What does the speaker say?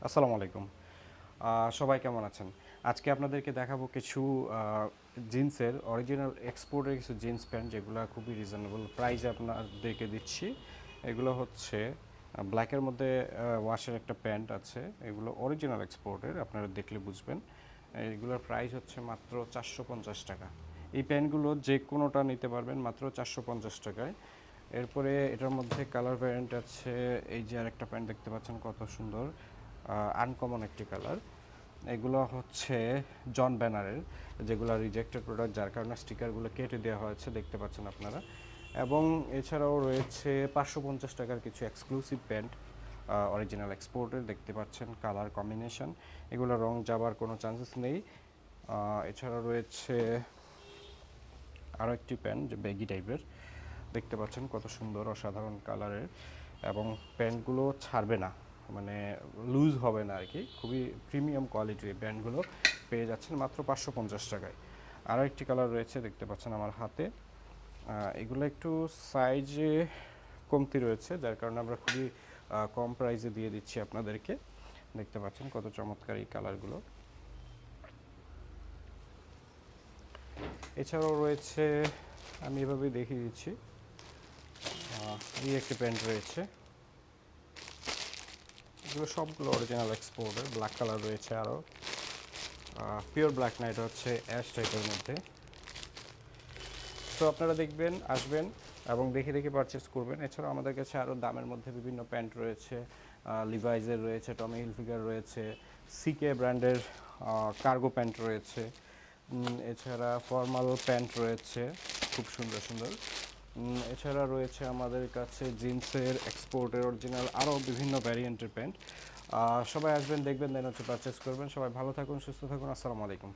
আসসালামু আলাইকুম। সবাই কেমন আছেন? আজকে আপনাদেরকে দেখাবো কিছু জিন্সের অরিজিনাল এক্সপোর্টের কিছু জিন্স প্যান্ট যেগুলা খুবই রিজনেবল প্রাইসে আপনাদেরকে দিচ্ছি। এগুলো হচ্ছে ব্ল্যাকের মধ্যে ওয়াশের একটা প্যান্ট আছে। এগুলো অরিজিনাল এক্সপোর্টের, আপনারা দেখলে বুঝবেন। এগুলোর প্রাইস হচ্ছে মাত্র ৳৪৫০। এই প্যান্টগুলো যে কোনোটা নিতে পারবেন মাত্র ৳৪৫০ এরপরে এটার মধ্যে কালার ভ্যারিয়েন্ট আছে। এই যে আরেকটা প্যান্ট দেখতে পাচ্ছেন কত সুন্দর, আনকমন একটি কালার। এগুলো হচ্ছে জন ব্যানারের, যেগুলো রিজেক্টেড প্রোডাক্ট, যার কারণে স্টিকারগুলো কেটে দেওয়া হয়েছে, দেখতে পাচ্ছেন আপনারা। এবং এছাড়াও রয়েছে ৳৫৫০ কিছু এক্সক্লুসিভ প্যান্ট অরিজিনাল এক্সপোর্টের, দেখতে পাচ্ছেন কালার কম্বিনেশন। এগুলো রং যাবার কোনো চান্সেস নেই। এছাড়া রয়েছে আরও একটি প্যান্ট যে ব্যাগি টাইপের, দেখতে পাচ্ছেন কত সুন্দর অসাধারণ কালারের, এবং প্যান্টগুলো ছাড়বে না, মানে লুজ হবে না আর কি। খুবই প্রিমিয়াম কোয়ালিটির প্যান্টগুলো পেয়ে যাচ্ছেন মাত্র ৳৫৫০। আরও একটি কালার রয়েছে, দেখতে পাচ্ছেন আমার হাতে। এগুলো একটু সাইজে কমতি রয়েছে, যার কারণে আমরা খুবই কম প্রাইসে দিয়ে দিচ্ছি আপনাদেরকে। দেখতে পাচ্ছেন কত চমৎকার এই কালারগুলো। এছাড়াও রয়েছে, আমি এভাবেই দেখিয়ে দিচ্ছি, এই একটি প্যান্ট রয়েছে। এগুলো সবগুলো অরিজিনাল এক্সপোর্টের। ব্ল্যাক কালার রয়েছে আরও, পিওর ব্ল্যাক না, এটা হচ্ছে অ্যাশ টাইপের মধ্যে। তো আপনারা দেখবেন, আসবেন এবং দেখে দেখে পারচেস করবেন। এছাড়াও আমাদের কাছে আরও দামের মধ্যে বিভিন্ন প্যান্ট রয়েছে। লিভাইজের রয়েছে, টমি হিলফিগার রয়েছে, সিকে ব্র্যান্ডের কার্গো প্যান্ট রয়েছে। এছাড়া ফর্মাল প্যান্ট রয়েছে খুব সুন্দর সুন্দর। এছাড়া রয়েছে আমাদের কাছে জিন্সের এক্সপোর্টের অরিজিনাল আরও বিভিন্ন ভ্যারিয়েন্টের প্যান্ট। সবাই আসবেন, দেখবেন, দেন হচ্ছে পারচেস করবেন। সবাই ভালো থাকুন, সুস্থ থাকুন। আসসালামু আলাইকুম।